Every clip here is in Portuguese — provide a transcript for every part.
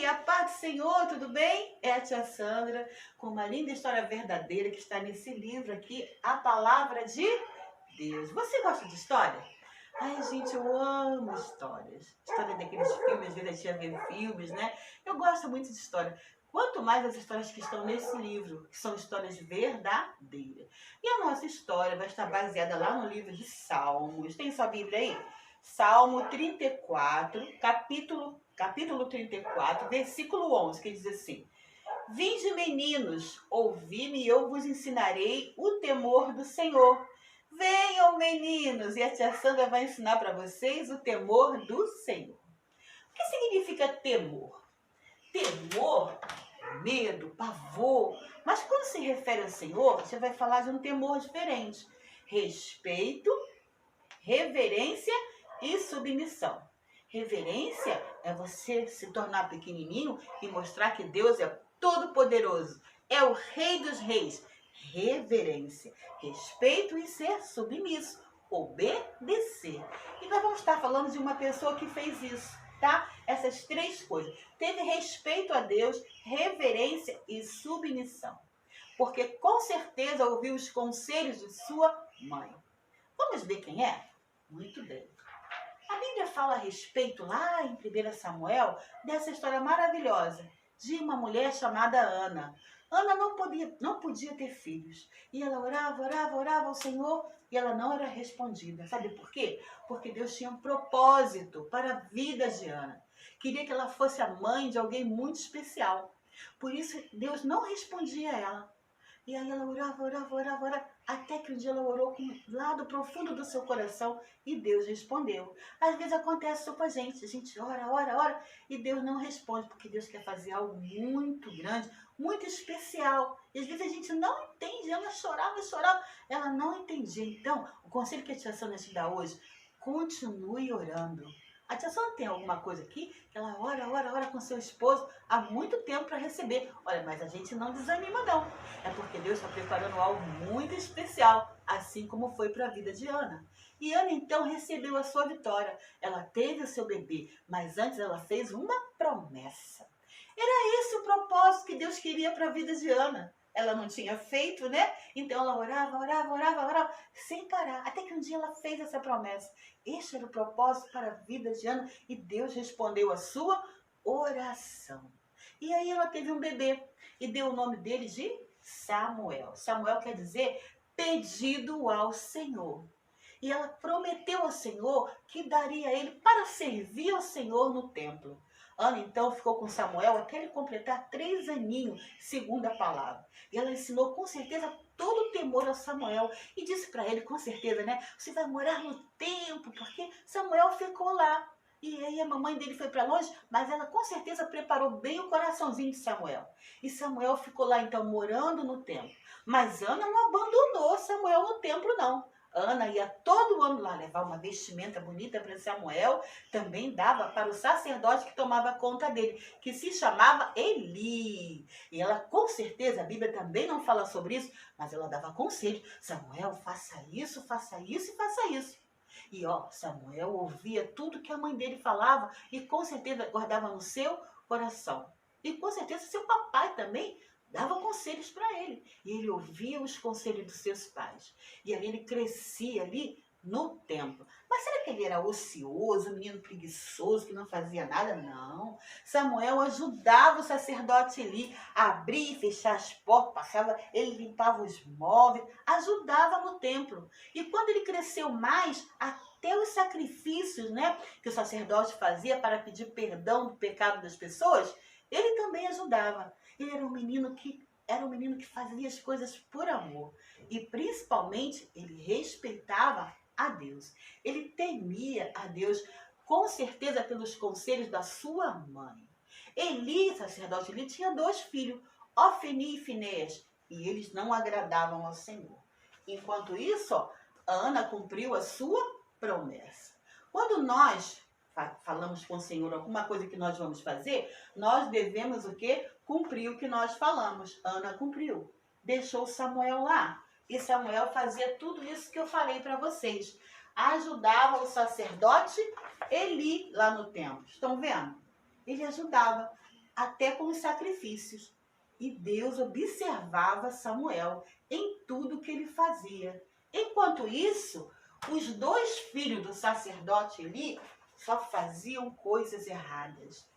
a paz do Senhor, tudo bem? É a tia Sandra com uma linda história verdadeira que está nesse livro aqui, A Palavra de Deus. Você gosta de história? Ai, gente, eu amo histórias. História daqueles filmes, às vezes a gente vê filmes, né? Eu gosto muito de história. Quanto mais as histórias que estão nesse livro, que são histórias verdadeiras. E a nossa história vai estar baseada lá no livro de Salmos. Tem sua Bíblia aí? Salmo 34, capítulo 34, versículo 11, que diz assim: Vinde, meninos, ouvi-me e eu vos ensinarei o temor do Senhor. Venham, meninos, e a tia Sandra vai ensinar para vocês o temor do Senhor. O que significa temor? Temor, medo, pavor. Mas quando se refere ao Senhor, você vai falar de um temor diferente. Respeito, reverência e submissão. Reverência é você se tornar pequenininho e mostrar que Deus é todo-poderoso, é o Rei dos Reis. Reverência, respeito e ser submisso, obedecer. E nós vamos estar falando de uma pessoa que fez isso, tá? Essas três coisas. Teve respeito a Deus, reverência e submissão. Porque com certeza ouviu os conselhos de sua mãe. Vamos ver quem é? Muito bem. A Bíblia fala a respeito, lá em 1 Samuel, dessa história maravilhosa de uma mulher chamada Ana. Ana não podia ter filhos. E ela orava ao Senhor e ela não era respondida. Sabe por quê? Porque Deus tinha um propósito para a vida de Ana. Queria que ela fosse a mãe de alguém muito especial. Por isso, Deus não respondia a ela. E aí ela orava, até que um dia ela orou lá do profundo do seu coração e Deus respondeu. Às vezes acontece isso com a gente ora, e Deus não responde, porque Deus quer fazer algo muito grande, muito especial. E às vezes a gente não entende, ela chorava, ela não entendia. Então, o conselho que a tia Sandra te dá hoje, continue orando. A tia Sandra tem alguma coisa aqui, que ela ora com seu esposo há muito tempo para receber. Olha, mas a gente não desanima não. É porque Deus está preparando algo muito especial, assim como foi para a vida de Ana. E Ana então recebeu a sua vitória. Ela teve o seu bebê, mas antes ela fez uma promessa. Era esse o propósito que Deus queria para a vida de Ana. Ela não tinha feito, né? Então ela orava, sem parar. Até que um dia ela fez essa promessa. Este era o propósito para a vida de Ana e Deus respondeu a sua oração. E aí ela teve um bebê e deu o nome dele de Samuel. Samuel quer dizer pedido ao Senhor. E ela prometeu ao Senhor que daria a ele para servir ao Senhor no templo. Ana então ficou com Samuel até ele completar 3 aninhos, segundo a palavra. E ela ensinou com certeza todo o temor a Samuel e disse para ele com certeza, né? Você vai morar no templo, porque Samuel ficou lá. E aí a mamãe dele foi para longe, mas ela com certeza preparou bem o coraçãozinho de Samuel. E Samuel ficou lá então morando no templo. Mas Ana não abandonou Samuel no templo não. Ana ia todo ano lá levar uma vestimenta bonita para Samuel, também dava para o sacerdote que tomava conta dele, que se chamava Eli. E ela, com certeza, a Bíblia também não fala sobre isso, mas ela dava conselho. Samuel, faça isso e faça isso. E Samuel ouvia tudo que a mãe dele falava e com certeza guardava no seu coração. E com certeza seu papai também dava conselhos para ele. E ele ouvia os conselhos dos seus pais. E ali ele crescia ali no templo. Mas será que ele era ocioso, menino preguiçoso, que não fazia nada? Não. Samuel ajudava o sacerdote Eli a abrir e fechar as portas, ele limpava os móveis, ajudava no templo. E quando ele cresceu mais, até os sacrifícios, né, que o sacerdote fazia para pedir perdão do pecado das pessoas, ele também ajudava. Ele era um menino que fazia as coisas por amor. E principalmente ele respeitava a Deus. Ele temia a Deus, com certeza pelos conselhos da sua mãe. Eli, sacerdote Eli, tinha 2 filhos, Ofni e Finéias, e eles não agradavam ao Senhor. Enquanto isso, Ana cumpriu a sua promessa. Quando nós falamos com o Senhor alguma coisa que nós vamos fazer, nós devemos o quê? Cumprir o que nós falamos. Ana cumpriu. Deixou Samuel lá. E Samuel fazia tudo isso que eu falei para vocês. Ajudava o sacerdote Eli lá no templo. Estão vendo? Ele ajudava. até com os sacrifícios. E Deus observava Samuel em tudo que ele fazia. Enquanto isso, os dois filhos do sacerdote Eli só faziam coisas erradas.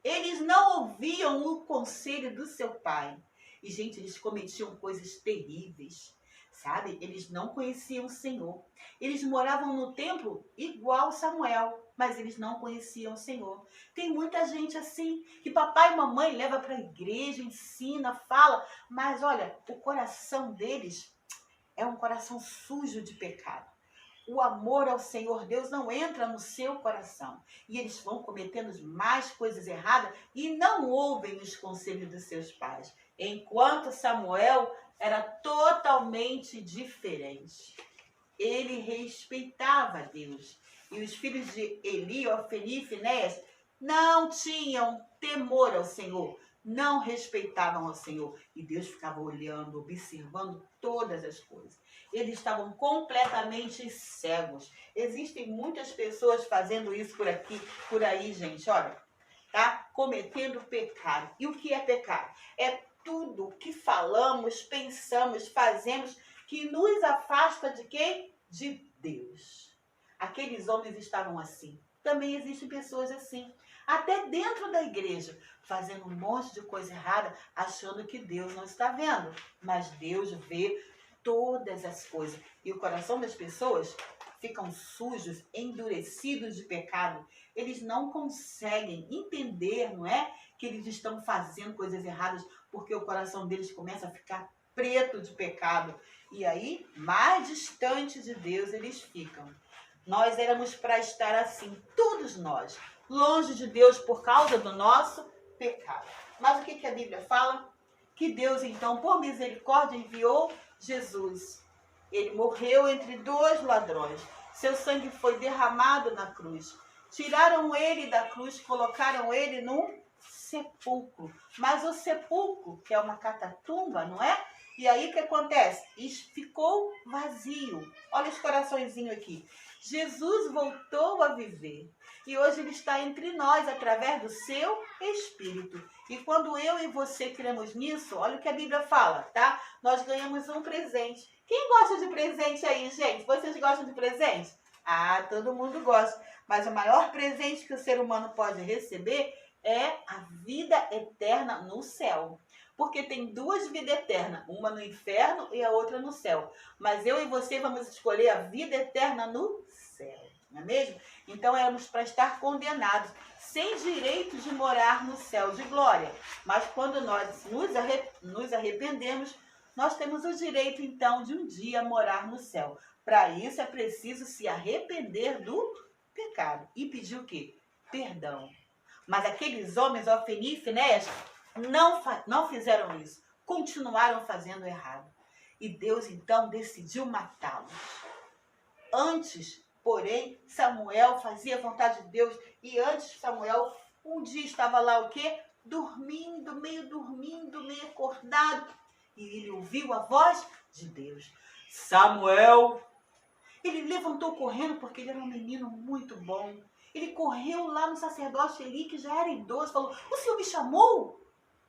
Eles não ouviam o conselho do seu pai. E, gente, eles cometiam coisas terríveis, sabe? Eles não conheciam o Senhor. Eles moravam no templo igual Samuel, mas eles não conheciam o Senhor. Tem muita gente assim, que papai e mamãe leva para a igreja, ensina, fala, mas olha, o coração deles é um coração sujo de pecado. O amor ao Senhor Deus não entra no seu coração. E eles vão cometendo mais coisas erradas e não ouvem os conselhos dos seus pais. Enquanto Samuel era totalmente diferente. Ele respeitava Deus. E os filhos de Eli, Ofni e Finéias, não tinham temor ao Senhor. Não respeitavam ao Senhor. E Deus ficava olhando, observando todas as coisas. Eles estavam completamente cegos. Existem muitas pessoas fazendo isso por aqui, por aí, gente, olha, tá? Cometendo pecado. E o que é pecado? É tudo que falamos, pensamos, fazemos que nos afasta de quem? De Deus. Aqueles homens estavam assim. Também existem pessoas assim. Até dentro da igreja, fazendo um monte de coisa errada, achando que Deus não está vendo. Mas Deus vê todas as coisas. E o coração das pessoas ficam sujos, endurecidos de pecado. Eles não conseguem entender, não é? Que eles estão fazendo coisas erradas, porque o coração deles começa a ficar preto de pecado. E aí, mais distante de Deus eles ficam. Nós éramos para estar assim, todos nós, longe de Deus por causa do nosso pecado. Mas o que a Bíblia fala? Que Deus, então, por misericórdia, enviou Jesus. Ele morreu entre dois ladrões. Seu sangue foi derramado na cruz. Tiraram ele da cruz, colocaram ele num sepulcro. Mas o sepulcro, que é uma catatumba, não é? E aí o que acontece? Ficou vazio. Olha esse coraçõezinho aqui. Jesus voltou a viver. E hoje ele está entre nós através do seu Espírito. E quando eu e você cremos nisso, olha o que a Bíblia fala, tá? Nós ganhamos um presente. Quem gosta de presente aí, gente? Vocês gostam de presente? Ah, todo mundo gosta. Mas o maior presente que o ser humano pode receber é a vida eterna no céu. Porque tem duas vidas eternas, uma no inferno e a outra no céu. Mas eu e você vamos escolher a vida eterna no céu, não é mesmo? Então éramos para estar condenados, sem direito de morar no céu de glória. Mas quando nós nos arrependemos, nós temos o direito então de um dia morar no céu. Para isso é preciso se arrepender do pecado e pedir o quê? Perdão. Mas aqueles homens, Ofni e Finéias, não fizeram isso. Continuaram fazendo errado. E Deus, então, decidiu matá-los. Antes, porém, Samuel fazia a vontade de Deus. E antes, Samuel, um dia estava lá o quê? Dormindo, meio acordado. E ele ouviu a voz de Deus. Samuel! Ele levantou correndo porque ele era um menino muito bom. Ele correu lá no sacerdote Eli, que já era idoso, falou, o senhor me chamou?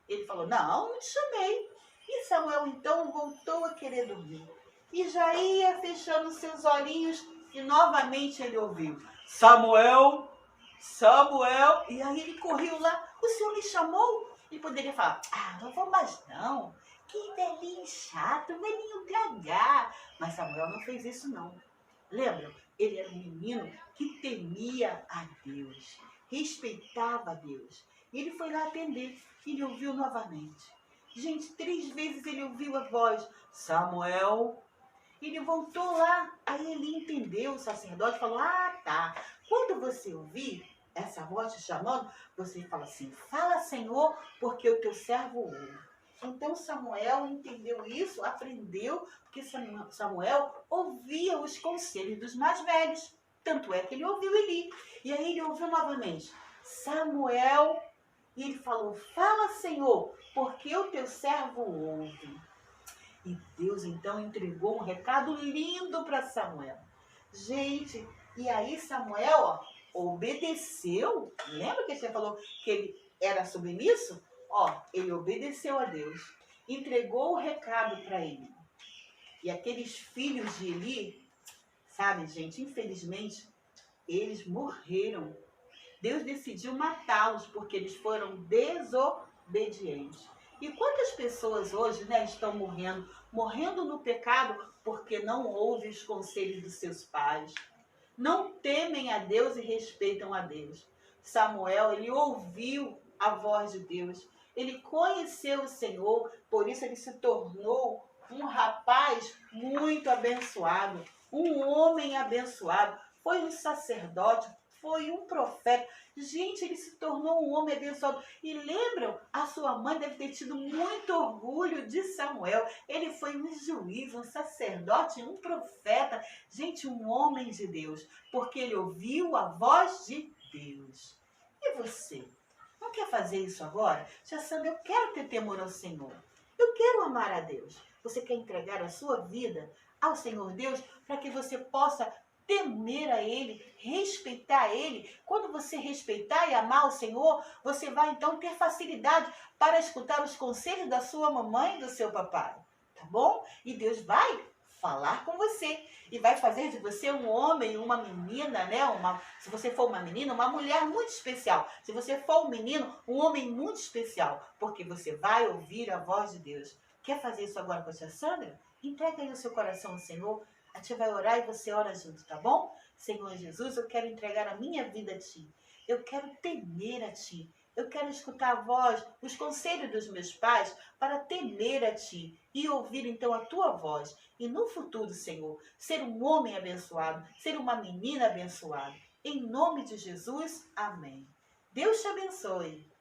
Ele falou, não te chamei. E Samuel, então, voltou a querer dormir. E já ia fechando seus olhinhos e novamente ele ouviu, Samuel, Samuel. E aí ele correu lá, o senhor me chamou? Ele poderia falar, não vou mais não. Que velhinho chato, velhinho gagá. Mas Samuel não fez isso não. Lembram? Ele era um menino que temia a Deus, respeitava a Deus. E ele foi lá atender. Ele ouviu novamente. Gente, 3 vezes ele ouviu a voz, Samuel. Ele voltou lá. Aí ele entendeu, o sacerdote falou, tá. Quando você ouvir essa voz te chamando, você fala assim, fala Senhor, porque o teu servo ouve. Então Samuel entendeu isso, aprendeu, porque Samuel ouvia os conselhos dos mais velhos. Tanto é que ele ouviu Eli. E aí ele ouviu novamente, Samuel, e ele falou, fala Senhor, porque o teu servo ouve. E Deus então entregou um recado lindo para Samuel. Gente, e aí Samuel obedeceu. Lembra que você falou que ele era submisso, ó, ele obedeceu a Deus, entregou o recado para ele. E aqueles filhos de Eli, sabe, gente, infelizmente, eles morreram. Deus decidiu matá-los porque eles foram desobedientes. E quantas pessoas hoje, né, estão morrendo no pecado porque não ouvem os conselhos dos seus pais, não temem a Deus e respeitam a Deus. Samuel, ele ouviu a voz de Deus, ele conheceu o Senhor, por isso ele se tornou um rapaz muito abençoado, um homem abençoado, foi um sacerdote, foi um profeta. Gente, ele se tornou um homem abençoado. E lembram, a sua mãe deve ter tido muito orgulho de Samuel. Ele foi um juiz, um sacerdote, um profeta. Gente, um homem de Deus, porque ele ouviu a voz de Deus. E você? Não quer fazer isso agora? Tia Sandra, eu quero ter temor ao Senhor. Eu quero amar a Deus. Você quer entregar a sua vida ao Senhor Deus para que você possa temer a Ele, respeitar Ele. Quando você respeitar e amar o Senhor, você vai então ter facilidade para escutar os conselhos da sua mamãe e do seu papai, tá bom? E Deus vai falar com você e vai fazer de você um homem, uma menina, né? Se você for uma menina, uma mulher muito especial. Se você for um menino, um homem muito especial, porque você vai ouvir a voz de Deus. Quer fazer isso agora com a tia Sandra? Entrega aí o seu coração ao Senhor. A tia vai orar e você ora junto, tá bom? Senhor Jesus, eu quero entregar a minha vida a Ti. Eu quero temer a Ti. Eu quero escutar a voz, os conselhos dos meus pais para temer a Ti e ouvir então a Tua voz. E no futuro, Senhor, ser um homem abençoado, ser uma menina abençoada. Em nome de Jesus, amém. Deus te abençoe.